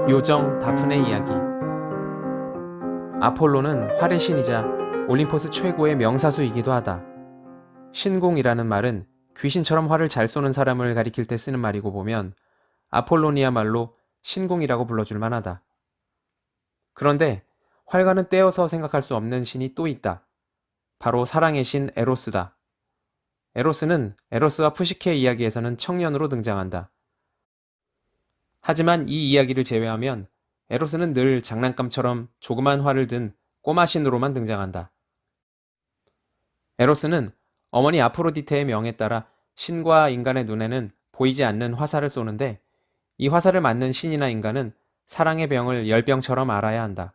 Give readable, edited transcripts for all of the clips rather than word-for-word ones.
요정 다프네 이야기. 아폴로는 활의 신이자 올림포스 최고의 명사수이기도 하다. 신궁이라는 말은 귀신처럼 활을 잘 쏘는 사람을 가리킬 때 쓰는 말이고 보면 아폴로니야말로 신궁이라고 불러줄 만하다. 그런데 활과는 떼어서 생각할 수 없는 신이 또 있다. 바로 사랑의 신 에로스다. 에로스는 에로스와 푸시케 이야기에서는 청년으로 등장한다. 하지만 이 이야기를 제외하면 에로스는 늘 장난감처럼 조그만 활을 든 꼬마 신으로만 등장한다. 에로스는 어머니 아프로디테의 명에 따라 신과 인간의 눈에는 보이지 않는 화살을 쏘는데 이 화살을 맞는 신이나 인간은 사랑의 병을 열병처럼 알아야 한다.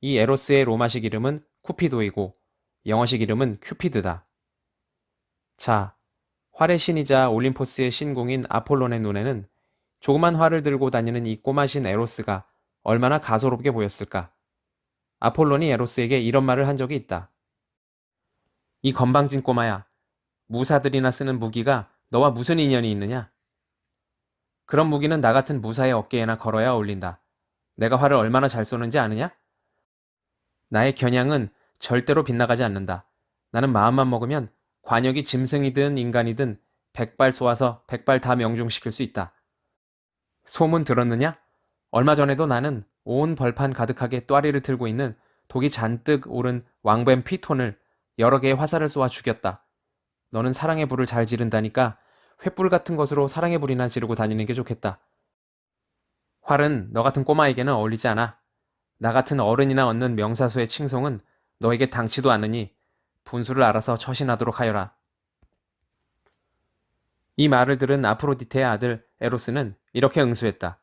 이 에로스의 로마식 이름은 쿠피도이고 영어식 이름은 큐피드다. 자, 활의 신이자 올림포스의 신궁인 아폴론의 눈에는 조그만 활을 들고 다니는 이 꼬마 신 에로스가 얼마나 가소롭게 보였을까? 아폴론이 에로스에게 이런 말을 한 적이 있다. 이 건방진 꼬마야, 무사들이나 쓰는 무기가 너와 무슨 인연이 있느냐? 그런 무기는 나 같은 무사의 어깨에나 걸어야 어울린다. 내가 활을 얼마나 잘 쏘는지 아느냐? 나의 겨냥은 절대로 빗나가지 않는다. 나는 마음만 먹으면 관역이 짐승이든 인간이든 100발 쏘아서 100발 다 명중시킬 수 있다. 소문 들었느냐? 얼마 전에도 나는 온 벌판 가득하게 또아리를 틀고 있는 독이 잔뜩 오른 왕뱀 피톤을 여러 개의 화살을 쏘아 죽였다. 너는 사랑의 불을 잘 지른다니까 횃불 같은 것으로 사랑의 불이나 지르고 다니는 게 좋겠다. 활은 너 같은 꼬마에게는 어울리지 않아. 나 같은 어른이나 얻는 명사수의 칭송은 너에게 당치도 않으니 분수를 알아서 처신하도록 하여라. 이 말을 들은 아프로디테의 아들 에로스는 이렇게 응수했다.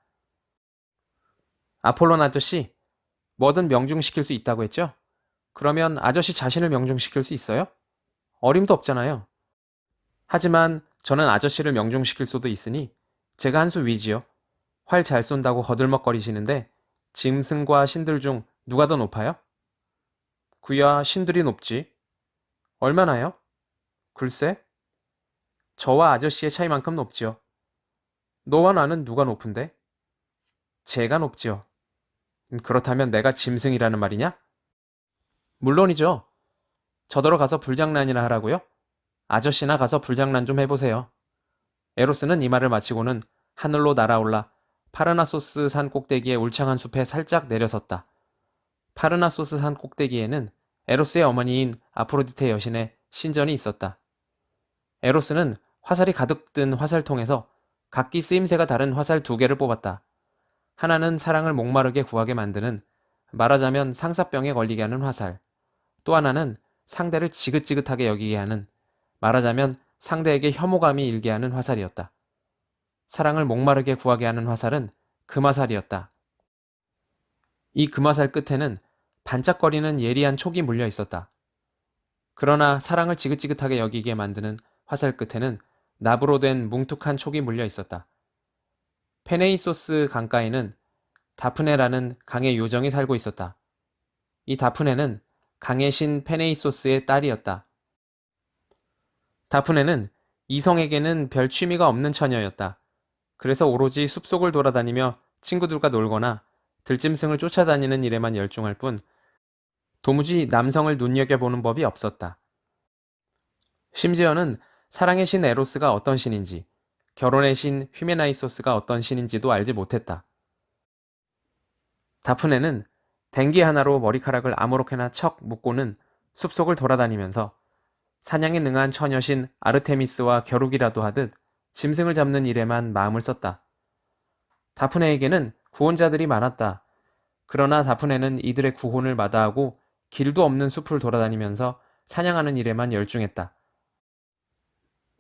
아폴론 아저씨, 뭐든 명중시킬 수 있다고 했죠? 그러면 아저씨 자신을 명중시킬 수 있어요? 어림도 없잖아요. 하지만 저는 아저씨를 명중시킬 수도 있으니 제가 한 수 위지요. 활 잘 쏜다고 거들먹거리시는데 짐승과 신들 중 누가 더 높아요? 그야 신들이 높지. 얼마나요? 글쎄, 저와 아저씨의 차이만큼 높지요. 너와 나는 누가 높은데? 제가 높지요. 그렇다면 내가 짐승이라는 말이냐? 물론이죠. 저더러 가서 불장난이나 하라고요? 아저씨나 가서 불장난 좀 해보세요. 에로스는 이 말을 마치고는 하늘로 날아올라 파르나소스 산 꼭대기의 울창한 숲에 살짝 내려섰다. 파르나소스 산 꼭대기에는 에로스의 어머니인 아프로디테 여신의 신전이 있었다. 에로스는 화살이 가득 든 화살통에서 각기 쓰임새가 다른 화살 2개를 뽑았다. 하나는 사랑을 목마르게 구하게 만드는, 말하자면 상사병에 걸리게 하는 화살. 또 하나는 상대를 지긋지긋하게 여기게 하는, 말하자면 상대에게 혐오감이 일게 하는 화살이었다. 사랑을 목마르게 구하게 하는 화살은 금화살이었다. 이 금화살 끝에는 반짝거리는 예리한 촉이 물려 있었다. 그러나 사랑을 지긋지긋하게 여기게 만드는 화살 끝에는 납으로 된 뭉툭한 촉이 물려 있었다. 페네이소스 강가에는 다프네라는 강의 요정이 살고 있었다. 이 다프네는 강의 신 페네이소스의 딸이었다. 다프네는 이성에게는 별 취미가 없는 처녀였다. 그래서 오로지 숲속을 돌아다니며 친구들과 놀거나 들짐승을 쫓아다니는 일에만 열중할 뿐 도무지 남성을 눈여겨보는 법이 없었다. 심지어는 사랑의 신 에로스가 어떤 신인지, 결혼의 신 휘메나이소스가 어떤 신인지도 알지 못했다. 다프네는 댕기 하나로 머리카락을 아무렇게나 척 묶고는 숲속을 돌아다니면서 사냥에 능한 처녀신 아르테미스와 겨루기라도 하듯 짐승을 잡는 일에만 마음을 썼다. 다프네에게는 구혼자들이 많았다. 그러나 다프네는 이들의 구혼을 마다하고 길도 없는 숲을 돌아다니면서 사냥하는 일에만 열중했다.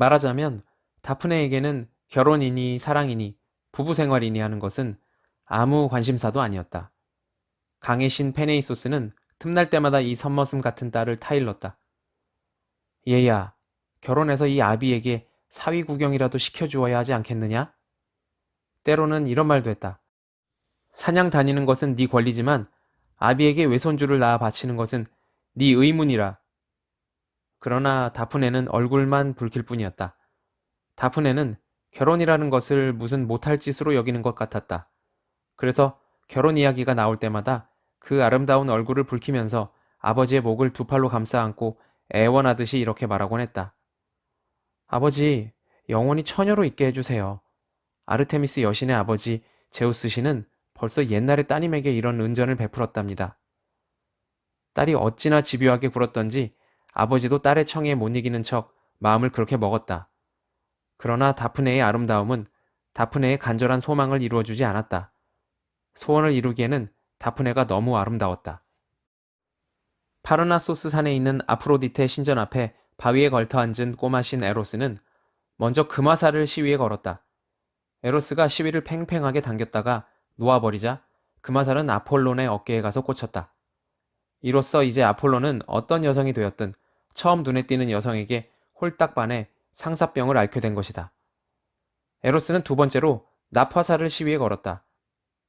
말하자면 다프네에게는 결혼이니 사랑이니 부부 생활이니 하는 것은 아무 관심사도 아니었다. 강의 신 페네이소스는 틈날 때마다 이 선머슴 같은 딸을 타일렀다. 얘야, 결혼해서 이 아비에게 사위 구경이라도 시켜주어야 하지 않겠느냐? 때로는 이런 말도 했다. 사냥 다니는 것은 네 권리지만 아비에게 외손주를 낳아 바치는 것은 네 의문이라. 그러나 다프네는 얼굴만 붉힐 뿐이었다. 다프네는 결혼이라는 것을 무슨 못할 짓으로 여기는 것 같았다. 그래서 결혼 이야기가 나올 때마다 그 아름다운 얼굴을 붉히면서 아버지의 목을 두 팔로 감싸 안고 애원하듯이 이렇게 말하곤 했다. 아버지, 영원히 처녀로 있게 해주세요. 아르테미스 여신의 아버지 제우스 씨는 벌써 옛날에 따님에게 이런 은전을 베풀었답니다. 딸이 어찌나 집요하게 굴었던지 아버지도 딸의 청에 못 이기는 척 마음을 그렇게 먹었다. 그러나 다프네의 아름다움은 다프네의 간절한 소망을 이루어주지 않았다. 소원을 이루기에는 다프네가 너무 아름다웠다. 파르나소스 산에 있는 아프로디테 신전 앞에 바위에 걸터 앉은 꼬마신 에로스는 먼저 금화살을 시위에 걸었다. 에로스가 시위를 팽팽하게 당겼다가 놓아버리자 금화살은 아폴론의 어깨에 가서 꽂혔다. 이로써 이제 아폴론은 어떤 여성이 되었든 처음 눈에 띄는 여성에게 홀딱 반해 상사병을 앓게 된 것이다. 에로스는 두 번째로 납화살을 시위에 걸었다.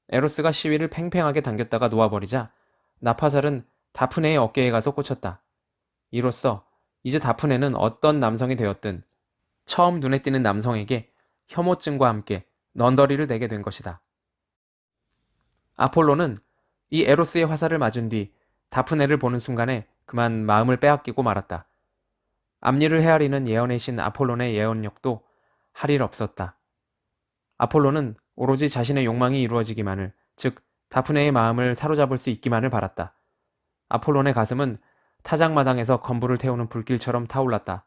에로스가 시위를 팽팽하게 당겼다가 놓아버리자 납화살은 다프네의 어깨에 가서 꽂혔다. 이로써 이제 다프네는 어떤 남성이 되었든 처음 눈에 띄는 남성에게 혐오증과 함께 넌더리를 내게 된 것이다. 아폴로는 이 에로스의 화살을 맞은 뒤 다프네를 보는 순간에 그만 마음을 빼앗기고 말았다. 앞일을 헤아리는 예언의 신 아폴론의 예언력도 할 일 없었다. 아폴로는 오로지 자신의 욕망이 이루어지기만을, 즉 다프네의 마음을 사로잡을 수 있기만을 바랐다. 아폴론의 가슴은 타작마당에서 건불을 태우는 불길처럼 타올랐다.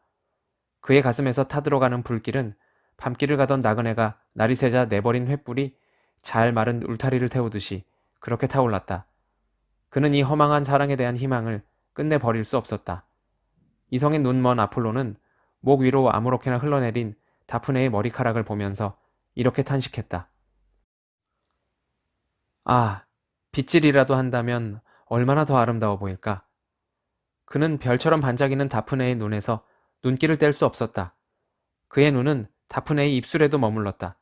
그의 가슴에서 타들어가는 불길은 밤길을 가던 나그네가 날이 새자 내버린 횃불이 잘 마른 울타리를 태우듯이 그렇게 타올랐다. 그는 이 허망한 사랑에 대한 희망을 끝내 버릴 수 없었다. 이성의 눈먼 아폴로는 목 위로 아무렇게나 흘러내린 다프네의 머리카락을 보면서 이렇게 탄식했다. 아, 빗질이라도 한다면 얼마나 더 아름다워 보일까? 그는 별처럼 반짝이는 다프네의 눈에서 눈길을 뗄 수 없었다. 그의 눈은 다프네의 입술에도 머물렀다.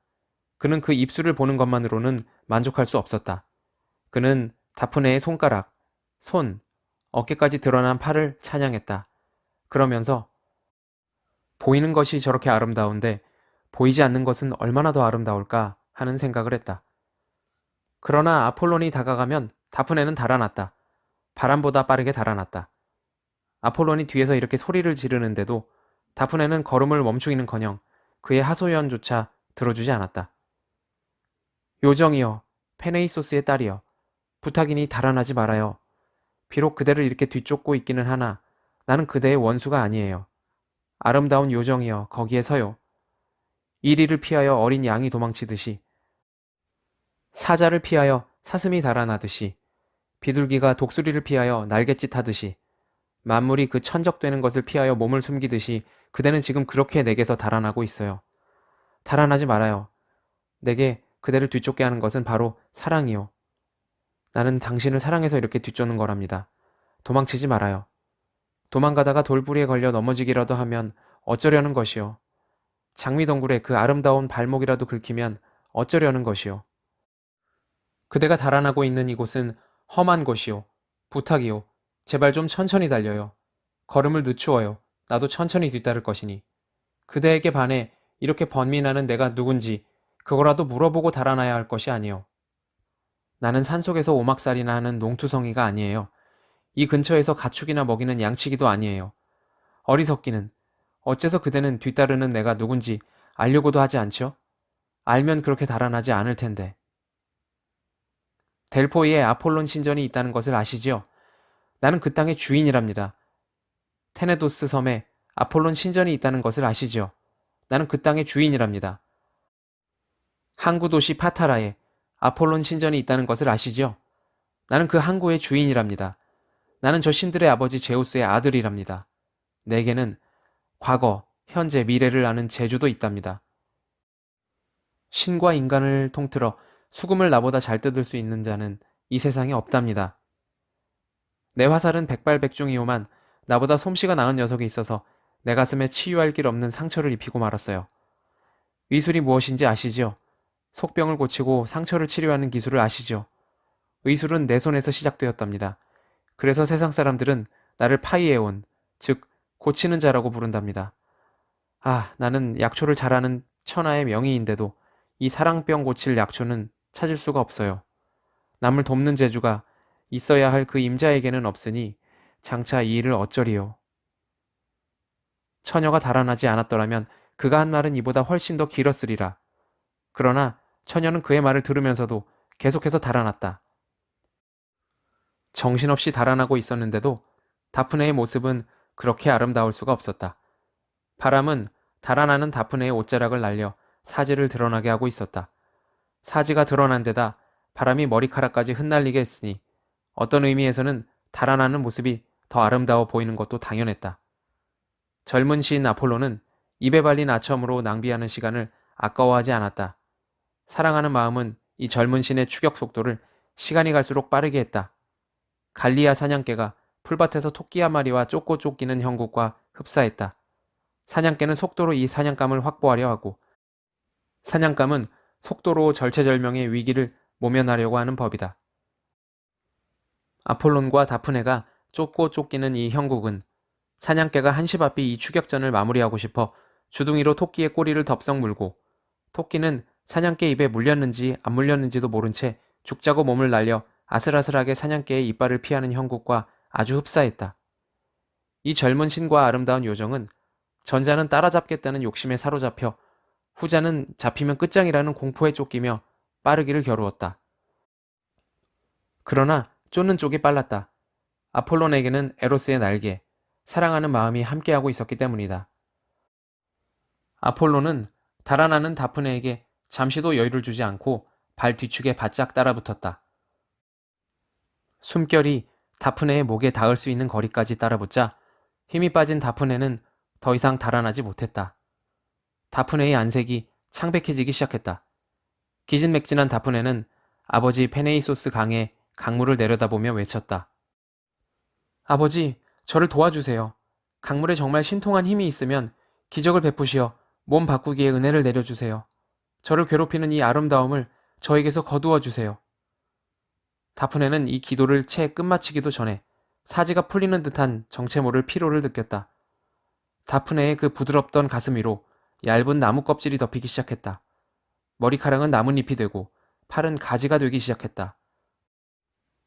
그는 그 입술을 보는 것만으로는 만족할 수 없었다. 그는 다프네의 손가락, 손, 어깨까지 드러난 팔을 찬양했다. 그러면서 보이는 것이 저렇게 아름다운데 보이지 않는 것은 얼마나 더 아름다울까 하는 생각을 했다. 그러나 아폴론이 다가가면 다프네는 달아났다. 바람보다 빠르게 달아났다. 아폴론이 뒤에서 이렇게 소리를 지르는데도 다프네는 걸음을 멈추기는커녕 그의 하소연조차 들어주지 않았다. 요정이여, 페네이소스의 딸이여, 부탁이니 달아나지 말아요. 비록 그대를 이렇게 뒤쫓고 있기는 하나 나는 그대의 원수가 아니에요. 아름다운 요정이여, 거기에 서요. 이리를 피하여 어린 양이 도망치듯이, 사자를 피하여 사슴이 달아나듯이, 비둘기가 독수리를 피하여 날갯짓 하듯이, 만물이 그 천적되는 것을 피하여 몸을 숨기듯이 그대는 지금 그렇게 내게서 달아나고 있어요. 달아나지 말아요. 내게 그대를 뒤쫓게 하는 것은 바로 사랑이요. 나는 당신을 사랑해서 이렇게 뒤쫓는 거랍니다. 도망치지 말아요. 도망가다가 돌부리에 걸려 넘어지기라도 하면 어쩌려는 것이요. 장미덩굴에 그 아름다운 발목이라도 긁히면 어쩌려는 것이요. 그대가 달아나고 있는 이곳은 험한 곳이요. 부탁이요. 제발 좀 천천히 달려요. 걸음을 늦추어요. 나도 천천히 뒤따를 것이니. 그대에게 반해 이렇게 번민하는 내가 누군지 그거라도 물어보고 달아나야 할 것이 아니요. 나는 산속에서 오막살이나 하는 농투성이가 아니에요. 이 근처에서 가축이나 먹이는 양치기도 아니에요. 어리석기는 어째서 그대는 뒤따르는 내가 누군지 알려고도 하지 않죠? 알면 그렇게 달아나지 않을 텐데. 델포이에 아폴론 신전이 있다는 것을 아시지요? 나는 그 땅의 주인이랍니다. 테네도스 섬에 아폴론 신전이 있다는 것을 아시지요? 나는 그 땅의 주인이랍니다. 항구 도시 파타라에 아폴론 신전이 있다는 것을 아시지요? 나는 그 항구의 주인이랍니다. 나는 저 신들의 아버지 제우스의 아들이랍니다. 내게는 과거, 현재, 미래를 아는 재주도 있답니다. 신과 인간을 통틀어 수금을 나보다 잘 뜯을 수 있는 자는 이 세상에 없답니다. 내 화살은 백발백중이오만 나보다 솜씨가 나은 녀석이 있어서 내 가슴에 치유할 길 없는 상처를 입히고 말았어요. 의술이 무엇인지 아시지요? 속병을 고치고 상처를 치료하는 기술을 아시죠? 의술은 내 손에서 시작되었답니다. 그래서 세상 사람들은 나를 파이에온, 즉 고치는 자라고 부른답니다. 아, 나는 약초를 잘하는 천하의 명의인데도 이 사랑병 고칠 약초는 찾을 수가 없어요. 남을 돕는 재주가 있어야 할 그 임자에게는 없으니 장차 이 일을 어쩌리요. 처녀가 달아나지 않았더라면 그가 한 말은 이보다 훨씬 더 길었으리라. 그러나 처녀는 그의 말을 들으면서도 계속해서 달아났다. 정신없이 달아나고 있었는데도 다프네의 모습은 그렇게 아름다울 수가 없었다. 바람은 달아나는 다프네의 옷자락을 날려 사지를 드러나게 하고 있었다. 사지가 드러난 데다 바람이 머리카락까지 흩날리게 했으니 어떤 의미에서는 달아나는 모습이 더 아름다워 보이는 것도 당연했다. 젊은 시인 아폴로는 입에 발린 아첨으로 낭비하는 시간을 아까워하지 않았다. 사랑하는 마음은 이 젊은 신의 추격 속도를 시간이 갈수록 빠르게 했다. 갈리아 사냥개가 풀밭에서 토끼 한 마리와 쫓고 쫓기는 형국과 흡사했다. 사냥개는 속도로 이 사냥감을 확보하려 하고 사냥감은 속도로 절체절명의 위기를 모면하려고 하는 법이다. 아폴론과 다프네가 쫓고 쫓기는 이 형국은 사냥개가 한시바삐 이 추격전을 마무리하고 싶어 주둥이로 토끼의 꼬리를 덥석 물고 토끼는 사냥개 입에 물렸는지 안 물렸는지도 모른 채 죽자고 몸을 날려 아슬아슬하게 사냥개의 이빨을 피하는 형국과 아주 흡사했다. 이 젊은 신과 아름다운 요정은 전자는 따라잡겠다는 욕심에 사로잡혀 후자는 잡히면 끝장이라는 공포에 쫓기며 빠르기를 겨루었다. 그러나 쫓는 쪽이 빨랐다. 아폴론에게는 에로스의 날개, 사랑하는 마음이 함께하고 있었기 때문이다. 아폴로는 달아나는 다프네에게 잠시도 여유를 주지 않고 발 뒤축에 바짝 따라붙었다. 숨결이 다프네의 목에 닿을 수 있는 거리까지 따라붙자 힘이 빠진 다프네는 더 이상 달아나지 못했다. 다프네의 안색이 창백해지기 시작했다. 기진맥진한 다프네는 아버지 페네이소스 강에 강물을 내려다보며 외쳤다. 아버지, 저를 도와주세요. 강물에 정말 신통한 힘이 있으면 기적을 베푸시어 몸 바꾸기에 은혜를 내려주세요. 저를 괴롭히는 이 아름다움을 저에게서 거두어 주세요. 다프네는 이 기도를 채 끝마치기도 전에 사지가 풀리는 듯한 정체 모를 피로를 느꼈다. 다프네의 그 부드럽던 가슴 위로 얇은 나무 껍질이 덮이기 시작했다. 머리카락은 나뭇잎이 되고 팔은 가지가 되기 시작했다.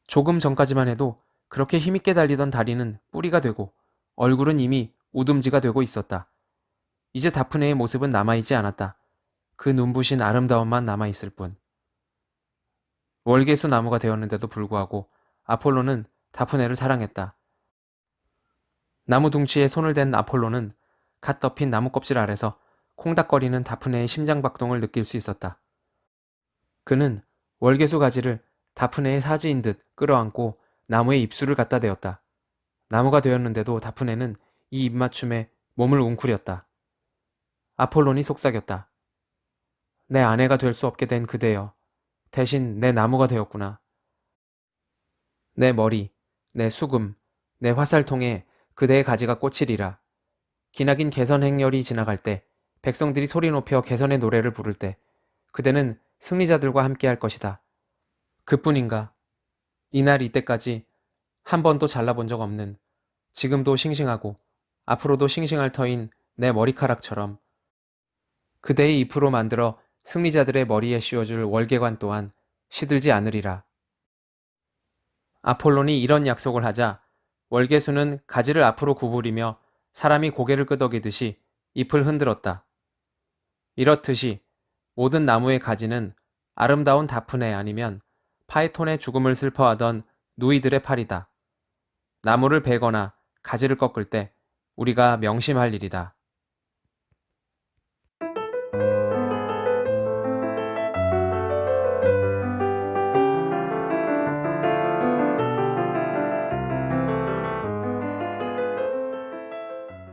조금 전까지만 해도 그렇게 힘있게 달리던 다리는 뿌리가 되고 얼굴은 이미 우둠지가 되고 있었다. 이제 다프네의 모습은 남아있지 않았다. 그 눈부신 아름다움만 남아있을 뿐. 월계수 나무가 되었는데도 불구하고 아폴로는 다프네를 사랑했다. 나무 둥치에 손을 댄 아폴로는 갓 덮인 나무 껍질 아래서 콩닥거리는 다프네의 심장박동을 느낄 수 있었다. 그는 월계수 가지를 다프네의 사지인 듯 끌어안고 나무에 입술을 갖다 대었다. 나무가 되었는데도 다프네는 이 입맞춤에 몸을 웅크렸다. 아폴론이 속삭였다. 내 아내가 될 수 없게 된 그대여. 대신 내 나무가 되었구나. 내 머리, 내 수금, 내 화살통에 그대의 가지가 꽂히리라. 기나긴 개선 행렬이 지나갈 때, 백성들이 소리 높여 개선의 노래를 부를 때, 그대는 승리자들과 함께 할 것이다. 그뿐인가? 이날 이때까지 한 번도 잘라본 적 없는, 지금도 싱싱하고 앞으로도 싱싱할 터인 내 머리카락처럼 그대의 잎으로 만들어 승리자들의 머리에 씌워줄 월계관 또한 시들지 않으리라. 아폴론이 이런 약속을 하자 월계수는 가지를 앞으로 구부리며 사람이 고개를 끄덕이듯이 잎을 흔들었다. 이렇듯이 모든 나무의 가지는 아름다운 다프네 아니면 파이톤의 죽음을 슬퍼하던 누이들의 팔이다. 나무를 베거나 가지를 꺾을 때 우리가 명심할 일이다.